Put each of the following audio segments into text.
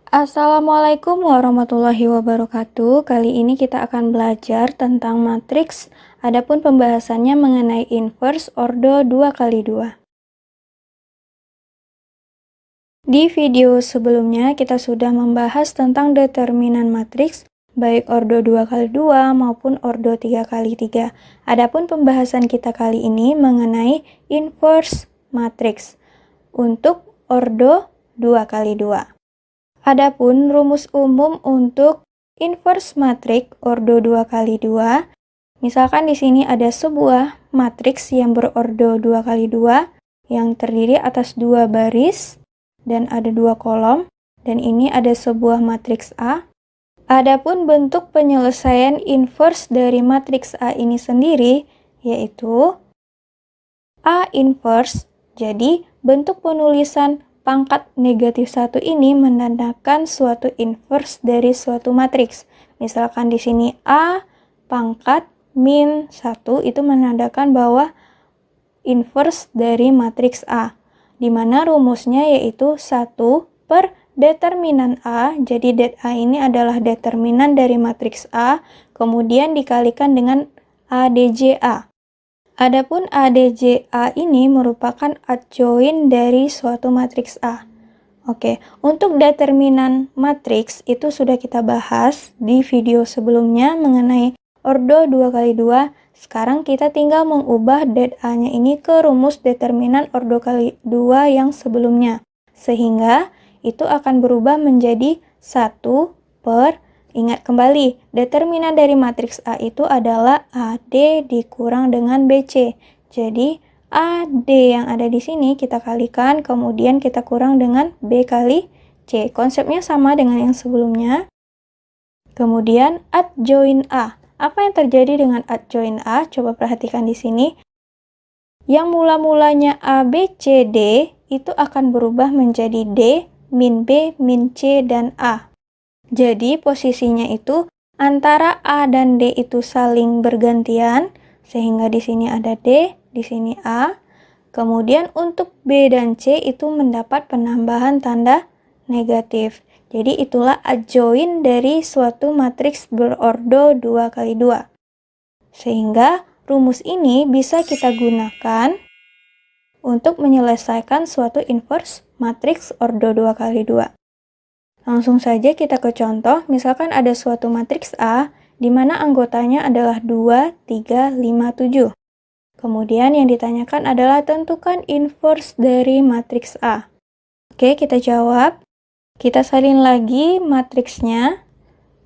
Assalamualaikum warahmatullahi wabarakatuh. Kali ini kita akan belajar tentang matriks. Adapun pembahasannya mengenai inverse ordo 2x2. Di video sebelumnya kita sudah membahas tentang determinan matriks baik ordo 2x2 maupun ordo 3x3. Adapun pembahasan kita kali ini mengenai inverse matriks untuk ordo 2x2. Adapun rumus umum untuk inverse matriks ordo 2x2, misalkan di sini ada sebuah matriks yang berordo 2x2 yang terdiri atas 2 baris dan ada 2 kolom, dan ini ada sebuah matriks A. Adapun bentuk penyelesaian inverse dari matriks A ini sendiri yaitu A inverse. Jadi bentuk penulisan pangkat negatif 1 ini menandakan suatu inverse dari suatu matriks. Misalkan di sini A pangkat min 1 itu menandakan bahwa inverse dari matriks A, di mana rumusnya yaitu 1 per determinan A. Jadi det A ini adalah determinan dari matriks A, kemudian dikalikan dengan ADJA. Adapun ADJA ini merupakan adjoin dari suatu matriks A. Oke, untuk determinan matriks itu sudah kita bahas di video sebelumnya mengenai ordo 2x2. Sekarang kita tinggal mengubah det A-nya ini ke rumus determinan ordo kali 2 yang sebelumnya. Sehingga itu akan berubah menjadi 1 per, ingat kembali, determinan dari matriks A itu adalah AD dikurang dengan BC. Jadi, AD yang ada di sini kita kalikan, kemudian kita kurang dengan B kali C. Konsepnya sama dengan yang sebelumnya. Kemudian, adjoin A. Apa yang terjadi dengan adjoin A? Coba perhatikan di sini. Yang mula-mulanya A, B, C, D itu akan berubah menjadi D, min B, min C, dan A. Jadi posisinya itu antara A dan D itu saling bergantian, sehingga di sini ada D, di sini A. Kemudian untuk B dan C itu mendapat penambahan tanda negatif. Jadi itulah adjoin dari suatu matriks berordo 2x2. Sehingga rumus ini bisa kita gunakan untuk menyelesaikan suatu inverse matriks ordo 2x2. Langsung saja kita ke contoh. Misalkan ada suatu matriks A di mana anggotanya adalah 2, 3, 5, 7. Kemudian yang ditanyakan adalah tentukan inverse dari matriks A. Oke, kita jawab. Kita salin lagi matriksnya,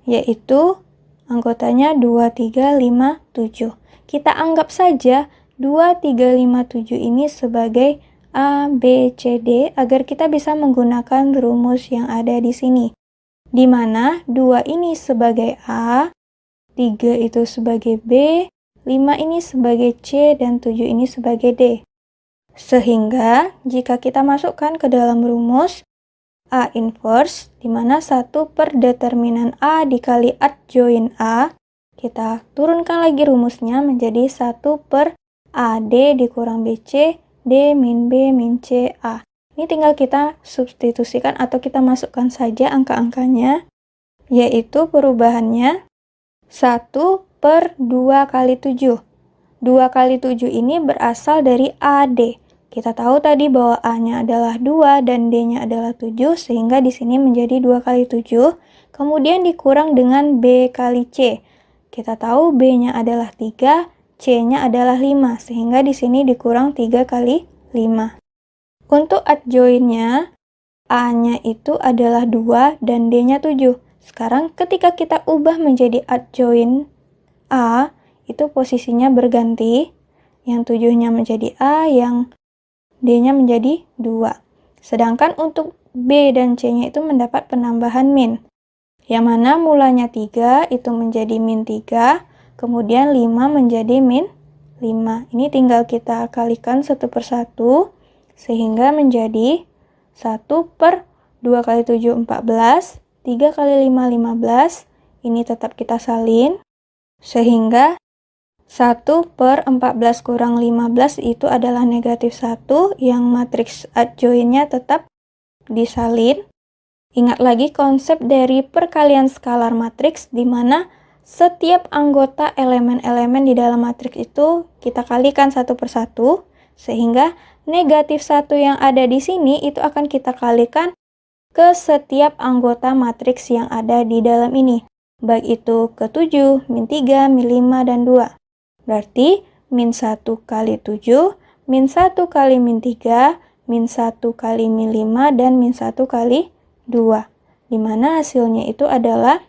yaitu anggotanya 2, 3, 5, 7. Kita anggap saja 2, 3, 5, 7 ini sebagai A, B, C, D agar kita bisa menggunakan rumus yang ada di sini. Di mana 2 ini sebagai A, 3 itu sebagai B, 5 ini sebagai C, dan 7 ini sebagai D. Sehingga jika kita masukkan ke dalam rumus A inverse, di mana 1 per determinan A dikali adjoin A, kita turunkan lagi rumusnya menjadi 1 per AD dikurang BC, D min B min C A. Ini tinggal kita substitusikan atau kita masukkan saja angka-angkanya, yaitu perubahannya 1 per 2 kali 7. 2 kali 7 ini berasal dari AD. Kita tahu tadi bahwa A-nya adalah 2 dan D-nya adalah 7, sehingga di sini menjadi 2 kali 7. Kemudian dikurang dengan B kali C. Kita tahu B-nya adalah 3, C-nya adalah 5, sehingga di sini dikurang 3 kali 5. Untuk adjoinnya, A-nya itu adalah 2 dan D-nya 7. Sekarang ketika kita ubah menjadi adjoin A, itu posisinya berganti. Yang 7-nya menjadi A, yang D-nya menjadi 2. Sedangkan untuk B dan C-nya itu mendapat penambahan min. Yang mana mulanya 3 itu menjadi min 3, kemudian 5 menjadi min 5. Ini tinggal kita kalikan satu per satu, sehingga menjadi 1 per 2 kali 7, 14, 3 kali 5, 15. Ini tetap kita salin, sehingga 1 per 14 kurang 15 itu adalah negatif 1, yang matriks adjoinnya tetap disalin. Ingat lagi konsep dari perkalian skalar matriks di mana setiap anggota elemen-elemen di dalam matriks itu kita kalikan satu persatu, sehingga negatif 1 yang ada di sini itu akan kita kalikan ke setiap anggota matriks yang ada di dalam ini. Baik itu ke 7, min 3, min 5, dan 2. Berarti min 1 kali 7, min 1 kali min 3, min 1 kali min 5, dan min 1 kali 2. Dimana hasilnya itu adalah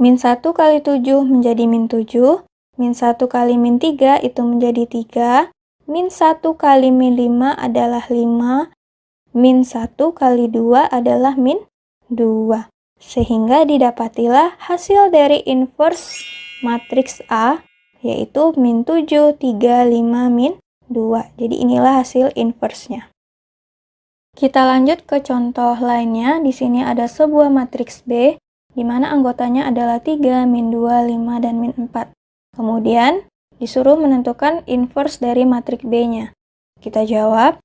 min 1 kali 7 menjadi min 7, min 1 kali min 3 itu menjadi 3, min 1 kali min 5 adalah 5, min 1 kali 2 adalah min 2. Sehingga didapatilah hasil dari inverse matriks A, yaitu min 7, 3, 5, min 2. Jadi inilah hasil inverse-nya. Kita lanjut ke contoh lainnya. Di sini ada sebuah matriks B, di mana anggotanya adalah 3, min 2, 5, dan min 4. Kemudian disuruh menentukan inverse dari matriks B-nya. Kita jawab.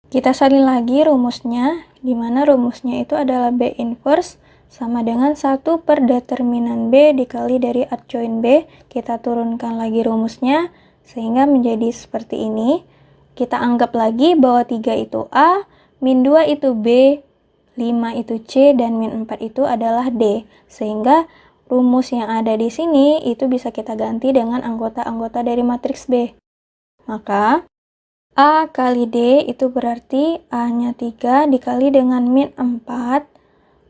Kita salin lagi rumusnya, di mana rumusnya itu adalah B inverse sama dengan 1 per determinan B dikali dari adjoint B. Kita turunkan lagi rumusnya, sehingga menjadi seperti ini. Kita anggap lagi bahwa 3 itu A, min 2 itu B, 5 itu C, dan min 4 itu adalah D. Sehingga rumus yang ada di sini itu bisa kita ganti dengan anggota-anggota dari matriks B. Maka A kali D itu berarti A-nya 3 dikali dengan min 4.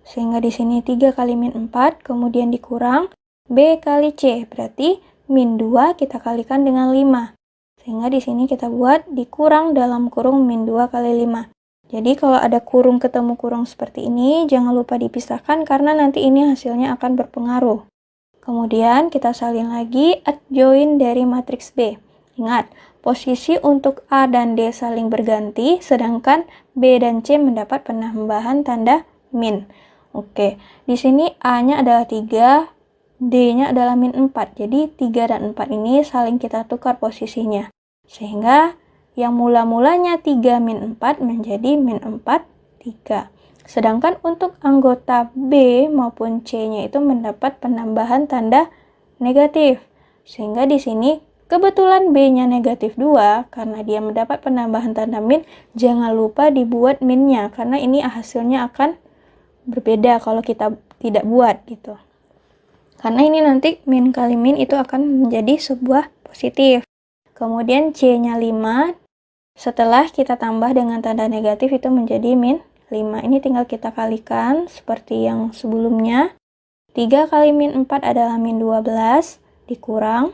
Sehingga di sini 3 kali min 4, kemudian dikurang B kali C. Berarti min 2 kita kalikan dengan 5. Sehingga di sini kita buat dikurang dalam kurung min 2 kali 5. Jadi kalau ada kurung ketemu kurung seperti ini, jangan lupa dipisahkan karena nanti ini hasilnya akan berpengaruh. Kemudian kita salin lagi adjoint dari matriks B. Ingat, posisi untuk A dan D saling berganti, sedangkan B dan C mendapat penambahan tanda min. Oke, di sini A-nya adalah 3, D-nya adalah min 4. Jadi 3 dan 4 ini saling kita tukar posisinya. Sehingga yang mula-mulanya 3 min 4 menjadi min 4, 3. Sedangkan untuk anggota B maupun C-nya itu mendapat penambahan tanda negatif. Sehingga di sini kebetulan B-nya negatif 2, karena dia mendapat penambahan tanda min, jangan lupa dibuat min-nya, karena ini hasilnya akan berbeda kalau kita tidak buat gitu. Karena ini nanti min kali min itu akan menjadi sebuah positif. Kemudian C-nya 5, setelah kita tambah dengan tanda negatif itu menjadi min 5. Ini tinggal kita kalikan seperti yang sebelumnya. 3 kali min 4 adalah min 12, dikurang.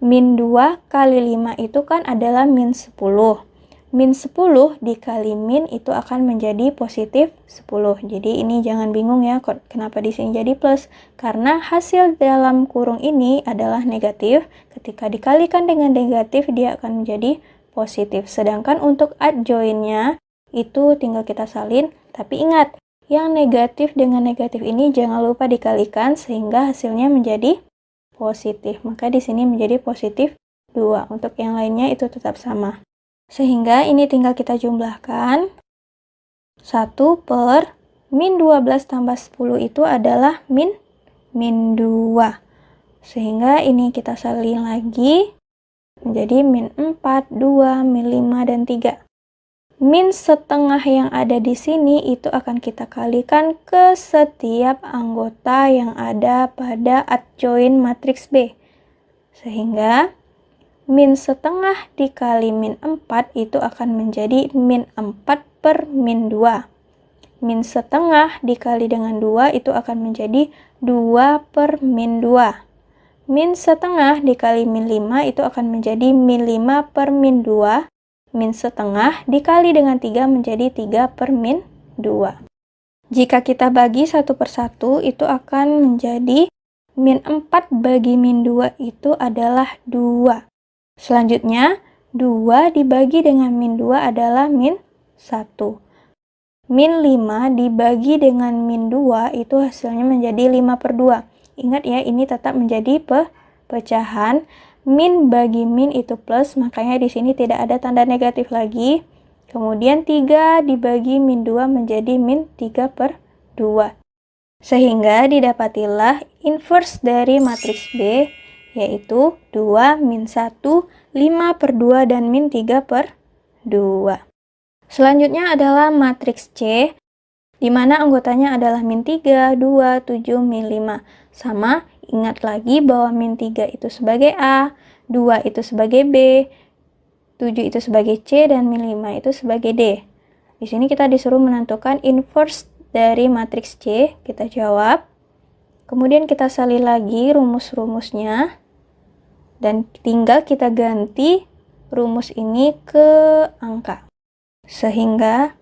Min 2 kali 5 itu kan adalah min 10. Min 10 dikali min itu akan menjadi positif 10. Jadi ini jangan bingung ya, kenapa di sini jadi plus. Karena hasil dalam kurung ini adalah negatif. Ketika dikalikan dengan negatif, dia akan menjadi positif. Sedangkan untuk adjoint-nya, itu tinggal kita salin. Tapi ingat, yang negatif dengan negatif ini jangan lupa dikalikan sehingga hasilnya menjadi positif. Maka di sini menjadi positif 2. Untuk yang lainnya itu tetap sama. Sehingga ini tinggal kita jumlahkan. 1 per min 12 tambah 10 itu adalah min 2. Sehingga ini kita salin lagi menjadi min 4, 2, min 5, dan 3. Min setengah yang ada di sini itu akan kita kalikan ke setiap anggota yang ada pada adjoint matriks B. Sehingga min setengah dikali min 4 itu akan menjadi min 4 per min 2. Min setengah dikali dengan 2 itu akan menjadi 2 per min 2. Min setengah dikali min 5 itu akan menjadi min 5 per min 2. Min setengah dikali dengan 3 menjadi 3 per min 2. Jika kita bagi satu persatu itu akan menjadi min 4 bagi min 2 itu adalah 2. Selanjutnya, 2 dibagi dengan min 2 adalah min 1. Min 5 dibagi dengan min 2 itu hasilnya menjadi 5 per 2. Ingat ya, ini tetap menjadi pecahan. Min bagi min itu plus, makanya di sini tidak ada tanda negatif lagi. Kemudian 3 dibagi min 2 menjadi min 3 per 2. Sehingga didapatilah inverse dari matriks B, yaitu 2, min 1, 5 per 2, dan min 3 per 2. Selanjutnya adalah matriks C, di mana anggotanya adalah min 3, 2, 7, min 5. Sama, ingat lagi bahwa min 3 itu sebagai A, 2 itu sebagai B, 7 itu sebagai C, dan min 5 itu sebagai D. Di sini kita disuruh menentukan inverse dari matriks C, kita jawab. Kemudian kita salin lagi rumus-rumusnya, dan tinggal kita ganti rumus ini ke angka. Sehingga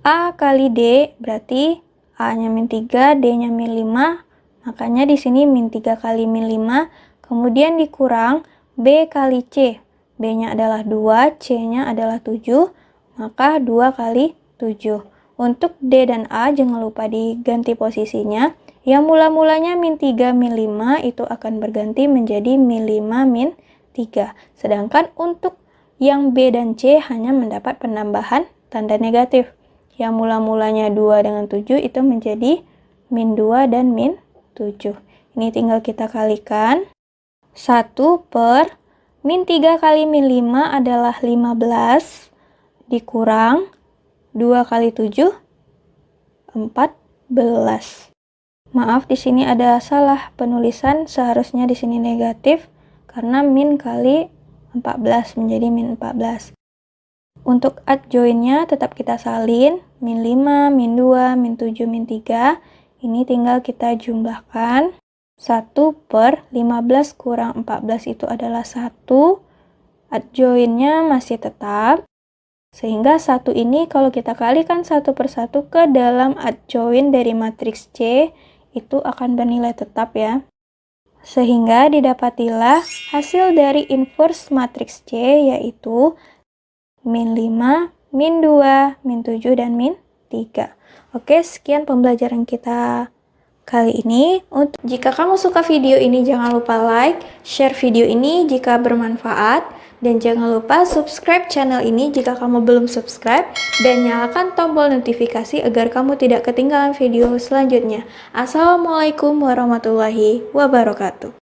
A kali D berarti A-nya min 3, D-nya min 5, makanya di sini min 3 kali min 5, kemudian dikurang B kali C. B-nya adalah 2, C-nya adalah 7, maka 2 kali 7. Untuk D dan A jangan lupa diganti posisinya. Yang mula-mulanya min 3, min 5 itu akan berganti menjadi min 5, min 3. Sedangkan untuk yang B dan C hanya mendapat penambahan tanda negatif. Yang mula-mulanya 2 dengan 7 itu menjadi min 2 dan min 7. Ini tinggal kita kalikan. 1 per min 3 kali min 5 adalah 15 dikurang 2 kali 7, 14. Maaf, di sini ada salah penulisan, seharusnya di sini negatif karena min kali 14 menjadi min 14. Untuk adjoinnya tetap kita salin, min 5, min 2, min 7, min 3. Ini tinggal kita jumlahkan. 1 per 15 kurang 14 itu adalah 1. Adjoinnya masih tetap. Sehingga 1 ini kalau kita kalikan 1 per 1 ke dalam adjoin dari matriks C, itu akan bernilai tetap ya. Sehingga didapatilah hasil dari inverse matriks C, yaitu min 5, min 2, min 7, dan min 3. Oke, sekian pembelajaran kita kali ini. Jika kamu suka video ini, jangan lupa like, share video ini jika bermanfaat. Dan jangan lupa subscribe channel ini jika kamu belum subscribe, dan nyalakan tombol notifikasi agar kamu tidak ketinggalan video selanjutnya. Assalamualaikum warahmatullahi wabarakatuh.